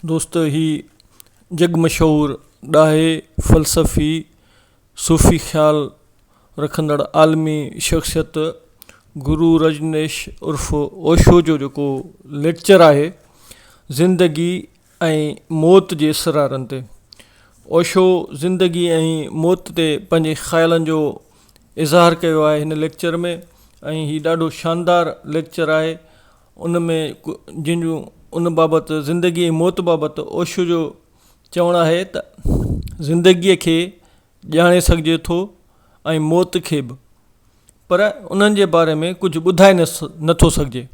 दोस्त ही जग मशहूर ॾाहे फ़लसफ़ी सूफ़ी ख़्याल रखंदड़ आलमी शख़्सियत गुरु रजनीश उर्फ़ ओशो जो जेको लेक्चर आहे ज़िंदगी ऐं मौत जे इसरारनि ते। ओशो ज़िंदगी ऐं मौत ते पंहिंजे ख़्यालनि जो इज़हार कयो आहे हिन लेक्चर में, ऐं हीउ ॾाढो शानदार लेक्चर आहे। उन में जिन उन बाबति ज़िंदगी ऐं मौत बाबति ओशो जो चवणु आहे त ज़िंदगीअ खे ॼाणे सघिजे थो ऐं मौत खे बि, पर उन्हनि जे बारे में कुझु ॿुधाए नथो सघिजे।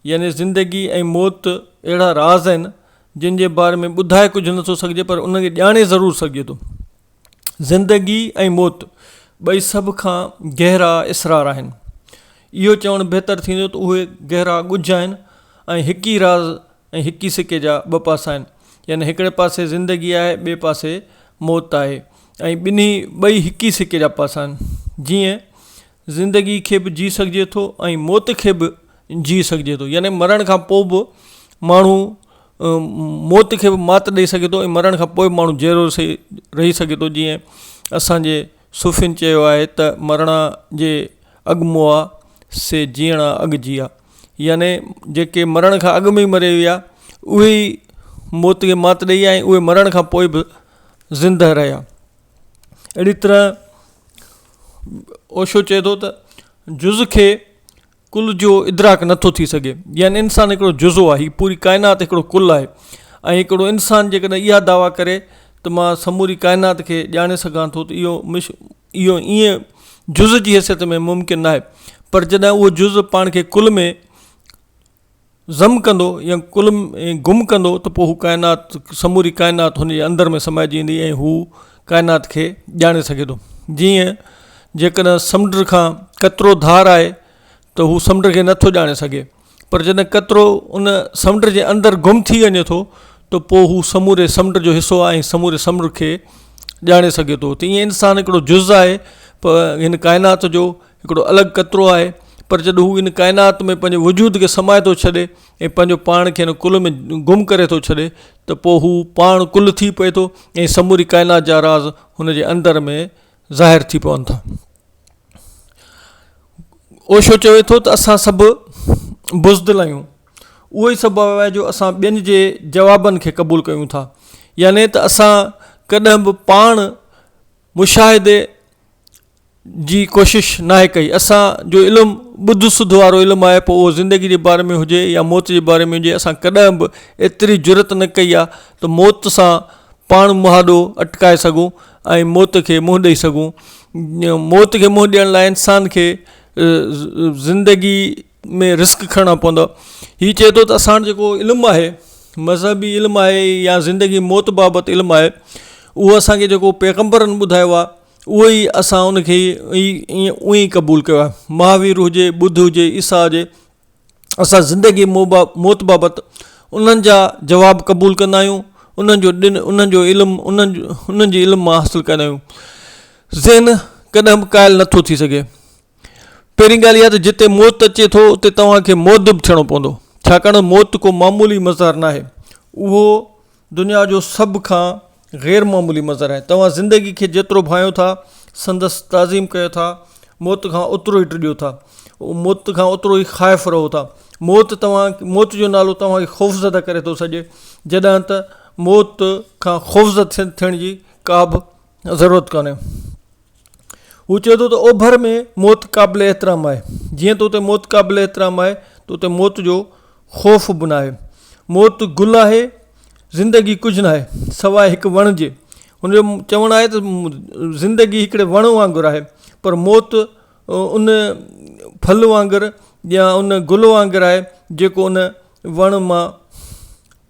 यानी ज़िंदगी ऐं मौत अहिड़ा राज़ आहिनि जिन जे बारे में ॿुधाए कुझु नथो सघिजे, पर उनखे ॼाणे ज़रूरु सघिजे थो। ज़िंदगी ऐं मौत ॿई सभ खां गहरा इसरार आहिनि। इहो चवणु बहितर थींदो त उहे गहरा ॻुझ आहिनि ऐं हिकु ई राज़ ऐं हिकु ई सिके जा ॿ पासा आहिनि। यानी हिकिड़े पासे ज़िंदगी आहे, ॿिए पासे मौत आहे, ऐं ॿई हिकु ई सिके जा पासा आहिनि। जीअं ज़िंदगी खे बि जी सघिजे थो ऐं मौत खे बि जी सघिजे थो। यानी मरण खां पोइ बि माण्हू मौत खे बि मात ॾेई सघे थो ऐं मरण खां पोइ माण्हू जहिड़ो रही सघे थो। जीअं असांजे सूफ़ियुनि चयो आहे त मरणा जे अॻु से जीअणा अॻु जिया। यानी जेके मरण खां अॻु में ई मरे विया उहे ई मौत खे मात ॾेई ऐं उहे मरण खां पोइ बि ज़िंदह रहिया। अहिड़ी तरह ओशो चए थो त जुज़ खे कुल जो इदराक नथो थी सघे। यानी इंसानु हिकिड़ो जुज़ो आहे, हीअ पूरी काइनात हिकिड़ो कुल आहे, ऐं हिकिड़ो इंसानु जेकॾहिं इहा दावा करे त मां समूरी काइनात खे ॼाणे सघां थो, त इहो ईअं जुज़ जी हैसियत में मुमकिन न आहे। पर जॾहिं उहो जुज़ पाण खे कुल में ज़म कंदो या कुल में गुम कंदो त पोइ हू काइनात, समूरी काइनात हुनजे अंदर में समाइजी वेंदी ऐं हू काइनात खे ॼाणे सघे थो। जीअं जेकॾहिं समुंड खां कतिरो धार आहे त हू समुंड खे नथो ॼाणे सघे, पर जॾहिं कतिरो उन समुंड जे अंदरि गुम थी वञे थो त पोइ हू समूरे समुंड जो हिसो आहे ऐं समूरे समुंड खे ॼाणे सघे थो। त ईअं इंसानु हिकिड़ो जुज़ आहे, पर हिन काइनात जो हिकिड़ो अलॻि कतिरो आहे। पर जॾहिं हू इन काइनात में पंहिंजे वजूद खे समाए थो छॾे ऐं पंहिंजो पाण खे हिन कुल में गुम करे थो छॾे त पोइ हू पाण कुल थी पए थो ऐं समूरी काइनात जा राज़ हुनजे अंदर में ज़ाहिर थी पवनि था। ओशो चवे थो त असां सभु बुज़दिल आहियूं। उहो ई सबबु आहे जो असां ॿियनि जे जवाबनि खे क़बूल कयूं था। यानी त असां कॾहिं बि पाण मुशाहिदे जी कोशिशि नाहे कई। असांजो इल्मु ॿुध सुध वारो इल्मु आहे, पोइ उहो ज़िंदगी जे बारे में हुजे या मौत जे बारे में हुजे, असां कॾहिं बि एतिरी जुरत न कई आहे त मौत सां पाण मुहादो अटकाए सघूं ऐं मौत खे मुंहुं ॾेई सघूं। मौत खे मुंहुं ॾियण लाइ इंसान खे ज़िंदगी में रिस्क खणणा पवंदो। हीउ चए थो त असांजो जेको इल्मु आहे, मज़हबी इल्मु आहे या ज़िंदगी मौत बाबति इल्मु आहे, उहो असांखे जेको पैगंबरनि ॿुधायो आहे उहो ई असां उनखे ईअं उअं ई क़बूल कयो आहे। महावीर हुजे, बुद्ध हुजे, ईसा हुजे, असां ज़िंदगी मौत बाबति उन्हनि जा जवाब क़बूल कंदा आहियूं, उन्हनि जो इल्मु उन्हनि जे इल्मु मां हासिलु कंदा आहियूं। ज़हन कॾहिं बि क़ाइल नथो थी सघे। पहिरीं ॻाल्हि इहा त जिते मौत अचे थो उते तव्हांखे मुअद्दिब थियणो पवंदो, छाकाणि मौत को मामूली मज़हर न आहे, उहो दुनिया जो सभ खां ग़ैर मामूली मज़हर आहे। तव्हां ज़िंदगी खे जेतिरो भायो था, संदसि ताज़ीम कयो था, मौत खां ओतिरो ई टिड़ियो था, मौत खां ओतिरो ई ख़ाइफ़ रहो था। मौत जो नालो तव्हांखे ख़ौफ़ज़दा करे थो सघे, जॾहिं त मौत खां ख़ौफ़ज़दा थियण जी का बि ज़रूरत कोन्हे। हू चए थो त ओभर में मौत क़ाबिल एतिराम आहे। जीअं त उते मौत क़ाबिल एतिराम आहे त उते मौत जो ख़ौफ़ बि न आहे। मौत गुल आहे, ज़िंदगी कुझु न आहे सवाइ हिकु वण जे। हुनजो चवणु आहे त ज़िंदगी हिकिड़े वण वांगुरु आहे, पर मौत उन फल वांगुरु या उन गुल वांगुरु आहे जेको उन वण मां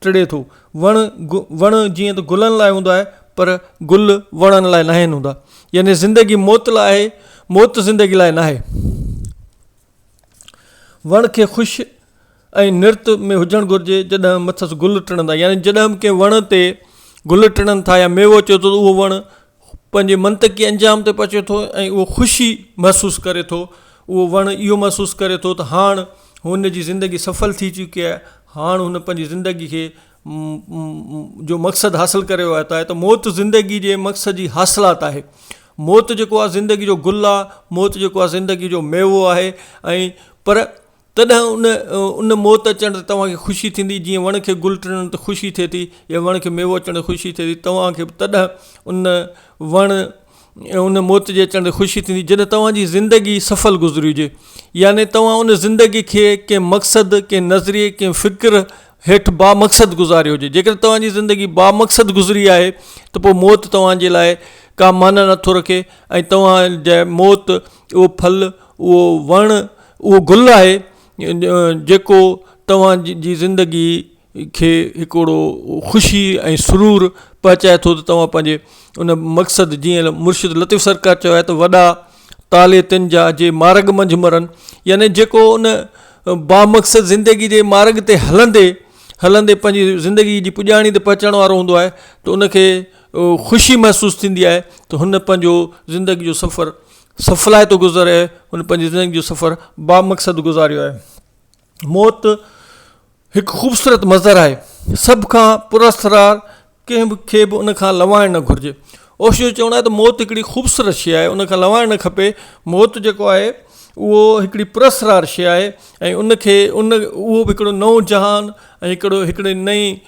टिड़े थो। वण जीअं त गुलनि लाइ हूंदो आहे, पर गुल वणनि लाइ न आहिनि हूंदा। यानी ज़िंदगी मौत लाइ आहे, मौत ज़िंदगी लाइ न आहे। वण खे ख़ुशि ऐं निर्त में हुजणु घुरिजे जॾहिं मथसि गुल टिणंदा। यानी जॾहिं बि कंहिं वण ते गुल टिणनि था या मेवो अचे थो त उहो वणु पंहिंजे मंतक़ी अंजाम ते पहुचे थो ऐं उहो ख़ुशी महसूसु करे थो। उहो वणु इहो महसूसु करे थो त हाणे हुन जी ज़िंदगी सफल थी चुकी आहे, हाणे हुन पंहिंजी ज़िंदगी खे जो मक़सदु हासिलु करे वियो आहे त मौत ज़िंदगी जे मक़सद जी हासिलात आहे। मौत जेको आहे ज़िंदगी जो गुलु आहे, मौत जेको आहे ज़िंदगी जो मेवो आहे। ऐं पर तॾहिं उन मौत अचण ते तव्हांखे ख़ुशी थींदी, जीअं वण खे गुलु टिणण ते ख़ुशी थिए थी या वण खे मेवो अचण ते ख़ुशी थिए थी, तव्हांखे तॾहिं उन वण ऐं उन मौत जे अचण ते ख़ुशी थींदी जॾहिं तव्हांजी ज़िंदगी सफल गुज़री हुजे। याने तव्हां उन ज़िंदगी खे कंहिं मक़सदु, कंहिं नज़रिए, कंहिं फ़िक्र हेठि बामक़सदु गुज़ारियो हुजे। जेकर तव्हांजी ज़िंदगी बामक़सदु गुज़री आहे त पोइ मौत तव्हांजे लाइ का माना नथो रखे। ऐं तव्हांजे मौत उहो फल, उहो वण, उहो गुलु आहे जेको तव्हांजी ज़िंदगी खे हिकिड़ो ख़ुशी ऐं सुरूर पहुचाए थो त तव्हां पंहिंजे उन मक़सदु, जीअं मुर्शिद लतीफ़ सरकार चयो आहे त वॾा ताले तिन जा जे मार्ग मंझि मरनि। यानी जेको उन बामक़सदु ज़िंदगी जे मार्ग ते हलंदे हलंदे पंहिंजी ज़िंदगी जी पुॼाणी ते पहुचण वारो हूंदो आहे त उनखे ख़ुशी महसूसु थींदी आहे त हुन पंहिंजो ज़िंदगी जो सफ़र सफ़लाए थो गुज़ारे, हुन पंहिंजी ज़िंदगी जो सफ़र बामक़सदु गुज़ारियो आहे। मौत हिकु ख़ूबसूरत मंज़रु आहे, सभ खां पुरस्कार कंहिं खे बि उन खां लवाइणु न घुरिजे। ओशो चवणो आहे त मौत हिकिड़ी ख़ूबसूरत शइ आहे, उन खां लवाइणु न खपे। मौत जेको आहे उहो हिकिड़ी पुरस्कार शइ आहे ऐं उनखे उहो बि हिकिड़ो नओं जहान ऐं हिकिड़े नई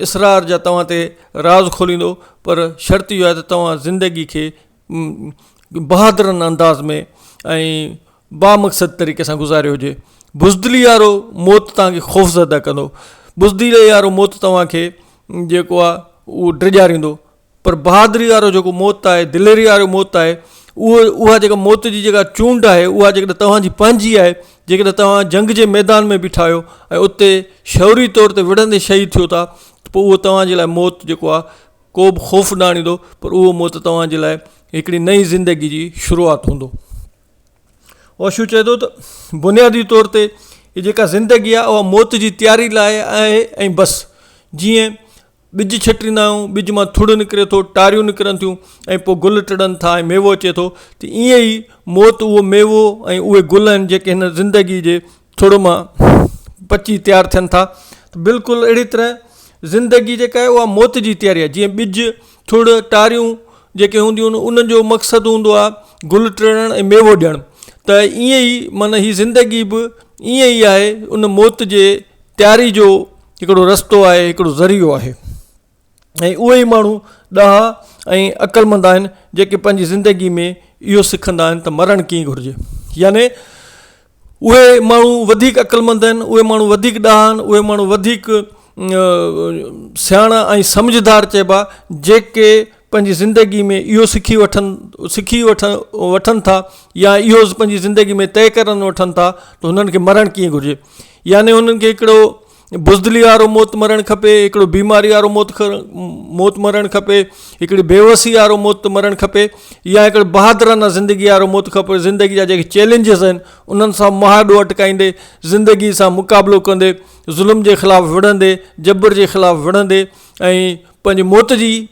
इसरार जा तव्हां ते राज़ खोलींदो। पर शर्त इहो आहे त तव्हां ज़िंदगी खे बहादुरनि अंदाज़ में ऐं बामक़सद तरीक़े सां गुज़ारियो हुजे। बुज़दिली वारो मौत तव्हांखे ख़ौफ़ज़दा कंदो, बुज़दिली वारो मौत तव्हांखे जेको आहे उहो ड्रिॼारींदो। पर बहादुरी वारो जेको मौत आहे, दिलेरी वारो मौत आहे, उहा जेका मौत जी जेका चूंड आहे, उहा जेकॾहिं तव्हांजी पंहिंजी आहे, जेकॾहिं तव्हां जंग जे मैदान में बीठा आहियो ऐं उते शौरी तौर ते विढ़ंदे शहीद थियो था, त पोइ उहो तव्हांजे लाइ मौत जेको आहे को बि ख़ौफ़ न आणींदो, पर उहो मौत तव्हांजे लाइ हिकिड़ी नई ज़िंदगी जी शुरूआति हूंदो। ओशो चए थो त बुनियादी तौर ते हीअ जेका ज़िंदगी आहे उहा मौत जी तयारी लाइ आहे। ऐं बसि जीअं ॿिज छटींदा आहियूं, ॿिज मां थुड़ निकिरे थो, टारियूं निकिरनि थियूं ऐं पोइ गुल टिड़नि था ऐं मेवो अचे थो, त ईअं ई मौत उहो मेवो ऐं उहे गुल आहिनि जेके हिन ज़िंदगी जे थुड़ मां पची तयारु थियनि था। त बिल्कुलु अहिड़ी तरह ज़िंदगी जेका आहे उहा मौत जी तयारी आहे। जीअं ॿिज, थुड़, टारियूं जेके हूंदियूं आहिनि उन्हनि जो मक़सदु हूंदो आहे गुल टिड़णु ऐं मेवो ॾियणु। त ईअं ई माना हीअ ज़िंदगी बि ईअं ई आहे, उन मौत जे तयारी जो हिकिड़ो रस्तो आहे, हिकिड़ो ज़रियो आहे। ऐं उहे ई माण्हू ॾाहा ऐं अक़लमंद आहिनि जेके पंहिंजी ज़िंदगी में इहो सिखंदा आहिनि त मरणु कीअं घुरिजे। याने उहे माण्हू वधीक अक़लमंद आहिनि, उहे माण्हू वधीक ॾाहा आहिनि, उहे माण्हू वधीक सियाणा ऐं सम्झदार चइबा जेके पंहिंजी ज़िंदगी में इहो सिखी वठनि था या इहो पंहिंजी ज़िंदगी में तय करे वठनि था त हुननि खे मरणु कीअं घुरिजे। याने हुननि खे हिकिड़ो बुज़दिली वारो मौत मरणु खपे, हिकिड़ो बीमारी वारो मौत मरणु खपे, हिकिड़ी बेवसी वारो मौत मरणु खपे, या हिकिड़े बहादुराना ज़िंदगी वारो मौत खपे। ज़िंदगी जा जेके चैलेंजिस आहिनि उन्हनि सां मुहाॾो अटकाईंदे, ज़िंदगी सां मुक़ाबिलो कंदे, ज़ुल्म जे ख़िलाफ़ु विढ़ंदे, जबर जे ख़िलाफ़ु विढ़ंदे ऐं पंहिंजी मौत जी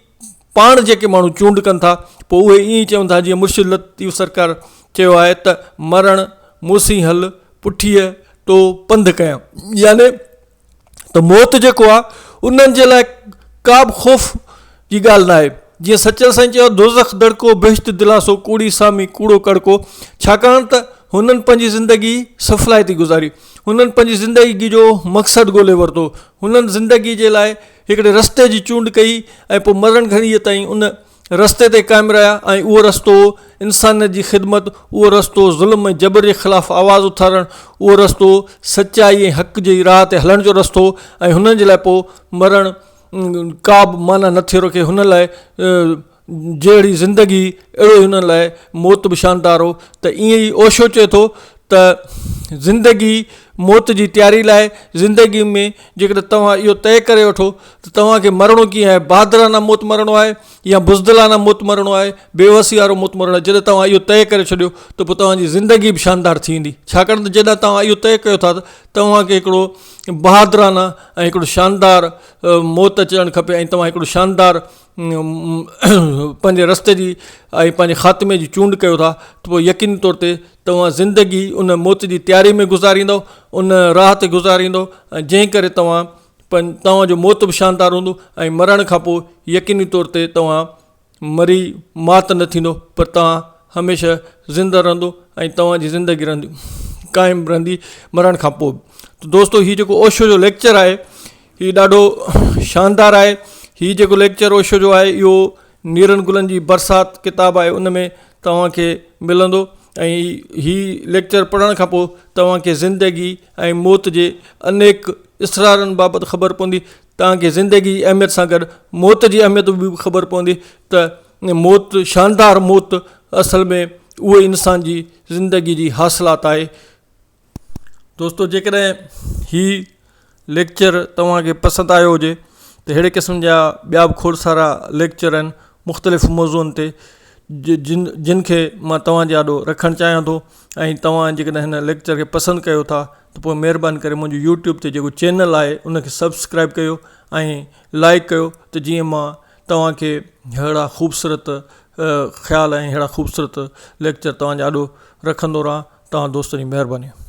पाण जेके माण्हू चूंड कनि था, पोइ उहे ईअं ई चवनि था जीअं मुर्शिद लतीफ़ सरकार चयो आहे त मरणु मूंसी हल पुठीअ तो पंधु कयां। याने त मौत जेको आहे उन्हनि जे लाइ का बि ख़ौफ़ जी ॻाल्हि न आहे। जीअं सचल साईं चयो, दोज़ख दड़को बेश्त दिलासो, कूड़ी सामी कूड़ो कड़को। छाकाणि त हुननि पंहिंजी ज़िंदगी सफ़लाइती गुज़ारी, हुननि पंहिंजी ज़िंदगी जो मक़सदु ॻोल्हे वरितो, हुननि ज़िंदगी जे लाइ हिकिड़े रस्ते जी चूंड कई ऐं पोइ मरण घड़ीअ ताईं उन रस्ते ते क़ाइमु रहिया। ऐं उहो रस्तो इंसानियत जी ख़िदमत, उहो रस्तो ज़ुल्म ऐं जबर जे ख़िलाफ़ु आवाज़ु उथारणु, उहो रस्तो सचाई ऐं हक़ जी राह ते हलण जो रस्तो। ऐं हुननि जे लाइ पोइ मरणु का बि माना नथी रखे। हुन लाइ जहिड़ी ज़िंदगी अहिड़ो हुन लाइ मौत बि शानदार हो। त ईअं ई ओशो चए थो त ज़िंदगी मौत जी तयारी लाइ ज़िंदगी में जेकॾहिं तव्हां इहो तय करे वठो त तव्हांखे मरणो कीअं आहे, बहादुराना मौत मरणो आहे या बुज़दिलाना मौत मरणो आहे, बेवसी वारो मौत मरणो आहे, जॾहिं तव्हां इहो तय करे छॾियो त पोइ तव्हांजी ज़िंदगी बि शानदार थी वेंदी। छाकाणि त जॾहिं तव्हां इहो तय कयो था त तव्हांखे हिकिड़ो बहादुराना ऐं हिकिड़ो शानदार मौत अचणु खपे ऐं तव्हां हिकिड़ो शानदार पंहिंजे रस्ते जी ऐं पंहिंजे ख़ात्मे जी चूंड कयो था त पोइ यकीनी तौर ते तव्हां ज़िंदगी उन मौत जी तयारी में गुज़ारींदव, उन राह ते गुज़ारींदव, ऐं जंहिं करे तव्हां तव्हांजो मौत बि शानदार हूंदो ऐं मरण खां पोइ यकीनी तौर ते तव्हां मरी मात न थींदो पर तव्हां हमेशह ज़िंदा रहंदो ऐं तव्हांजी ज़िंदगी रहंदी क़ाइमु रहंदी मरण खां पोइ। त दोस्तो हीउ जेको ओशो जो लेक्चर आहे हीउ ॾाढो शानदार आहे। हीउ जेको लेक्चर ओशो जो आहे इहो नीरन गुलनि जी बरसाति किताबु आहे, उन में तव्हांखे मिलंदो ऐं हीउ लेक्चर पढ़ण खां पोइ तव्हांखे ज़िंदगी ऐं मौत जे अनेक इसरारनि बाबति ख़बर पवंदी। तव्हांखे ज़िंदगी जी अहमियत सां गॾु मौत जी अहमियत बि ख़बर पवंदी त मौत शानदार मौत असल में उहो इंसान जी ज़िंदगी जी हासिलात आहे। दोस्तो जेकॾहिं हीउ लेक्चर तव्हांखे पसंदि आयो हुजे त अहिड़े क़िस्म जा ॿिया बि खोड़ सारा लेक्चर आहिनि मुख़्तलिफ़ मौज़ूअनि ते जिन खे मां तव्हांजे आॾो रखणु चाहियां थो। ऐं तव्हां जेकॾहिं हिन लेक्चर खे पसंदि कयो था त पोइ महिरबानी करे मुंहिंजो यूट्यूब ते जेको चैनल आहे उनखे सब्सक्राइब कयो ऐं लाइक कयो त जीअं मां तव्हांखे अहिड़ा ख़ूबसूरत ख़्याल ऐं अहिड़ा ख़ूबसूरत लेक्चर तव्हांजे आॾो रखंदो रहां। तव्हां दोस्तनि जी महिरबानी।